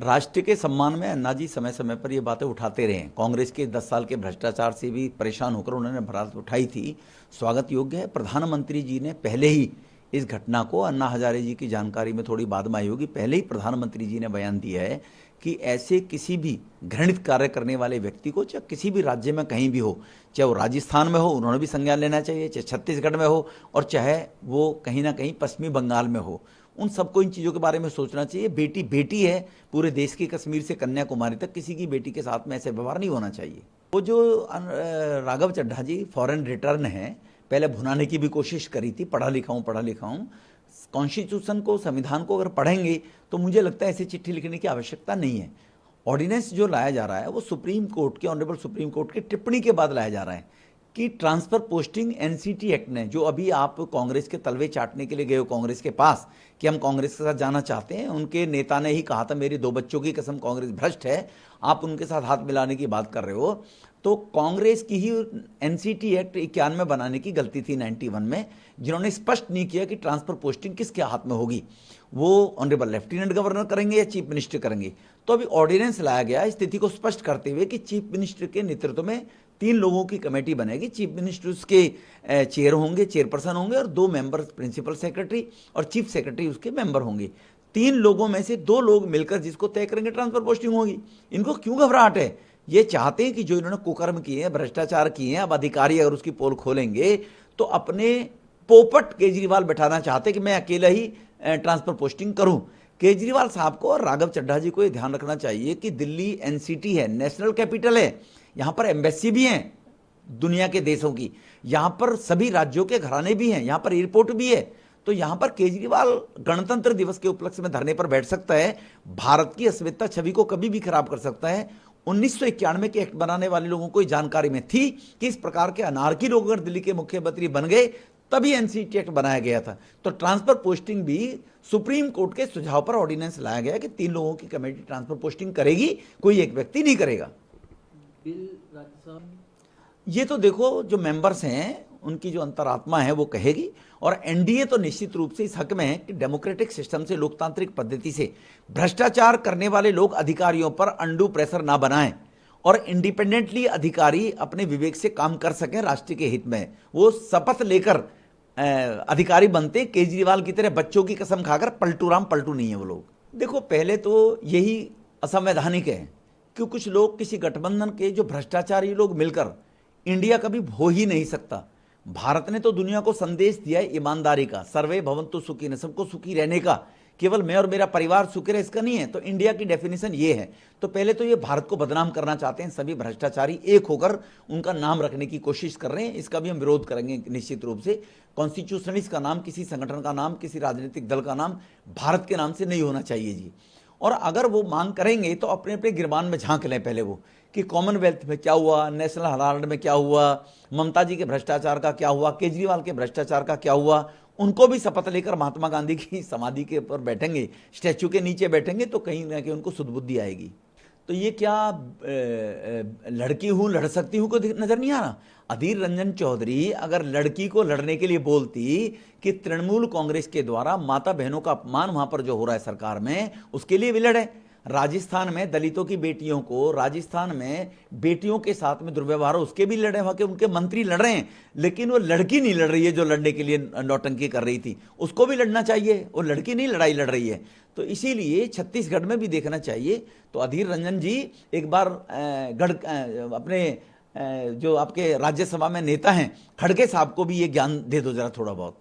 राष्ट्र के सम्मान में अन्ना जी समय समय पर ये बातें उठाते रहे हैं। कांग्रेस के 10 साल के भ्रष्टाचार से भी परेशान होकर उन्होंने बात उठाई थी, स्वागत योग्य है। प्रधानमंत्री जी ने पहले ही इस घटना को, अन्ना हजारे जी की जानकारी में थोड़ी बाद में आई होगी, पहले ही प्रधानमंत्री जी ने बयान दिया है कि ऐसे किसी भी घृणित कार्य करने वाले व्यक्ति को, चाहे किसी भी राज्य में कहीं भी हो, चाहे वो राजस्थान में हो, उन्होंने भी संज्ञान लेना चाहिए, चाहे छत्तीसगढ़ में हो, और चाहे वो कहीं ना कहीं पश्चिमी बंगाल में हो, उन सबको इन चीज़ों के बारे में सोचना चाहिए। बेटी बेटी है, पूरे देश की, कश्मीर से कन्याकुमारी तक किसी की बेटी के साथ में ऐसे व्यवहार नहीं होना चाहिए। वो जो राघव चड्ढा जी फॉरेन रिटर्न है, पहले भुनाने की भी कोशिश करी थी, पढ़ा लिखा हूँ। कॉन्स्टिट्यूशन को, संविधान को अगर पढ़ेंगे तो मुझे लगता है ऐसी चिट्ठी लिखने की आवश्यकता नहीं है। ऑर्डिनेंस जो लाया जा रहा है वो सुप्रीम कोर्ट के, ऑनरेबल सुप्रीम कोर्ट की टिप्पणी के बाद लाया जा रहा है कि ट्रांसफर पोस्टिंग एनसीटी एक्ट ने, जो अभी आप कांग्रेस के तलवे चाटने के लिए गए हो कांग्रेस के पास कि हम कांग्रेस के साथ जाना चाहते हैं, उनके नेता ने ही कहा था मेरी 2 बच्चों की कसम कांग्रेस भ्रष्ट है, आप उनके साथ हाथ मिलाने की बात कर रहे हो। तो कांग्रेस की ही एनसीटी एक्ट 91 बनाने की गलती थी 91 में, जिन्होंने स्पष्ट नहीं किया कि ट्रांसफर पोस्टिंग किसके हाथ में होगी, वो ऑनरेबल लेफ्टिनेंट गवर्नर करेंगे या चीफ मिनिस्टर करेंगे। तो अभी ऑर्डिनेंस लाया गया स्थिति को स्पष्ट करते हुए कि चीफ मिनिस्टर के नेतृत्व में 3 लोगों की कमेटी बनेगी। चीफ मिनिस्टर उसके चेयर होंगे, चेयरपर्सन होंगे, और 2 मेंबर प्रिंसिपल सेक्रेटरी और चीफ सेक्रेटरी उसके मेंबर होंगे। 3 लोगों में से 2 लोग मिलकर जिसको तय करेंगे ट्रांसफर पोस्टिंग होगी। इनको क्यों घबराहट है? ये चाहते हैं कि जो इन्होंने कुकर्म किए हैं, भ्रष्टाचार किए हैं, अब अधिकारी अगर उसकी पोल खोलेंगे तो अपने पोपट केजरीवाल बैठाना चाहते कि मैं अकेला ही ट्रांसफर पोस्टिंग करूं। केजरीवाल साहब को और राघव चड्ढा जी को ये ध्यान रखना चाहिए कि दिल्ली एनसीटी है, नेशनल कैपिटल है, यहां पर एम्बेसी भी है दुनिया के देशों की, यहां पर सभी राज्यों के घराने भी हैं, यहां पर एयरपोर्ट भी है। तो यहां पर केजरीवाल गणतंत्र दिवस के उपलक्ष्य में धरने पर बैठ सकता है, भारत की अस्मिता छवि को कभी भी खराब कर सकता है। 1991 के एक्ट बनाने वाले लोगों को जानकारी में थी कि इस प्रकार के अनारकी लोग अगर दिल्ली के मुख्यमंत्री बन गए, तभी एनसीटी एक्ट बनाया गया था। तो ट्रांसफर पोस्टिंग भी सुप्रीम कोर्ट के सुझाव पर ऑर्डिनेंस लाया गया कि 3 लोगों की कमेटी ट्रांसफर पोस्टिंग करेगी, कोई एक व्यक्ति नहीं करेगा। ये तो देखो जो मेंबर्स हैं उनकी जो अंतरात्मा है वो कहेगी, और एनडीए तो निश्चित रूप से इस हक में है कि डेमोक्रेटिक सिस्टम से, लोकतांत्रिक पद्धति से भ्रष्टाचार करने वाले लोग अधिकारियों पर अंडू प्रेशर ना बनाएं और इंडिपेंडेंटली अधिकारी अपने विवेक से काम कर सकें राष्ट्र के हित में। वो शपथ लेकर अधिकारी बनते, केजरीवाल की तरह बच्चों की कसम खाकर पलटू राम पलटू नहीं है वो लोग। देखो पहले तो यही असंवैधानिक है कि कुछ लोग, किसी गठबंधन के जो भ्रष्टाचारी लोग मिलकर, इंडिया कभी हो ही नहीं सकता। भारत ने तो दुनिया को संदेश दिया है ईमानदारी का, सर्वे भवन्तु सुखिनः, सबको सुखी रहने का, केवल मैं और मेरा परिवार सुखी रहे इसका नहीं है। तो इंडिया की डेफिनेशन ये है। तो पहले तो ये भारत को बदनाम करना चाहते हैं, सभी भ्रष्टाचारी एक होकर उनका नाम रखने की कोशिश कर रहे हैं। इसका भी हम विरोध करेंगे निश्चित रूप से। कॉन्स्टिट्यूशनलिस्ट का नाम, किसी संगठन का नाम, किसी राजनीतिक दल का नाम भारत के नाम से नहीं होना चाहिए जी। और अगर वो मांग करेंगे तो अपने अपने गिरबान में झांक लें पहले वो, कि कॉमनवेल्थ में क्या हुआ, नेशनल हेराल्ड में क्या हुआ, ममता जी के भ्रष्टाचार का क्या हुआ, केजरीवाल के भ्रष्टाचार का क्या हुआ। उनको भी शपथ लेकर महात्मा गांधी की समाधि के ऊपर बैठेंगे, स्टैचू के नीचे बैठेंगे, तो कहीं ना कहीं उनको सुदबुद्धि आएगी। तो ये क्या लड़की हूं लड़ सकती हूं को नजर नहीं आ रहा? अधीर रंजन चौधरी अगर लड़की को लड़ने के लिए बोलती कि तृणमूल कांग्रेस के द्वारा माता बहनों का अपमान वहां पर जो हो रहा है सरकार में, उसके लिए भी लड़े। राजस्थान में दलितों की बेटियों को, राजस्थान में बेटियों के साथ में दुर्व्यवहार हो, उसके भी लड़े, वहां के उनके मंत्री लड़ रहे हैं। लेकिन वो लड़की नहीं लड़ रही है जो लड़ने के लिए नौटंकी कर रही थी, उसको भी लड़ना चाहिए। वो लड़की नहीं लड़ाई लड़ रही है। तो इसीलिए छत्तीसगढ़ में भी देखना चाहिए। तो अधीर रंजन जी एक बार अपने जो आपके राज्यसभा में नेता हैं खड़गे साहब को भी ये ज्ञान दे दो जरा थोड़ा बहुत।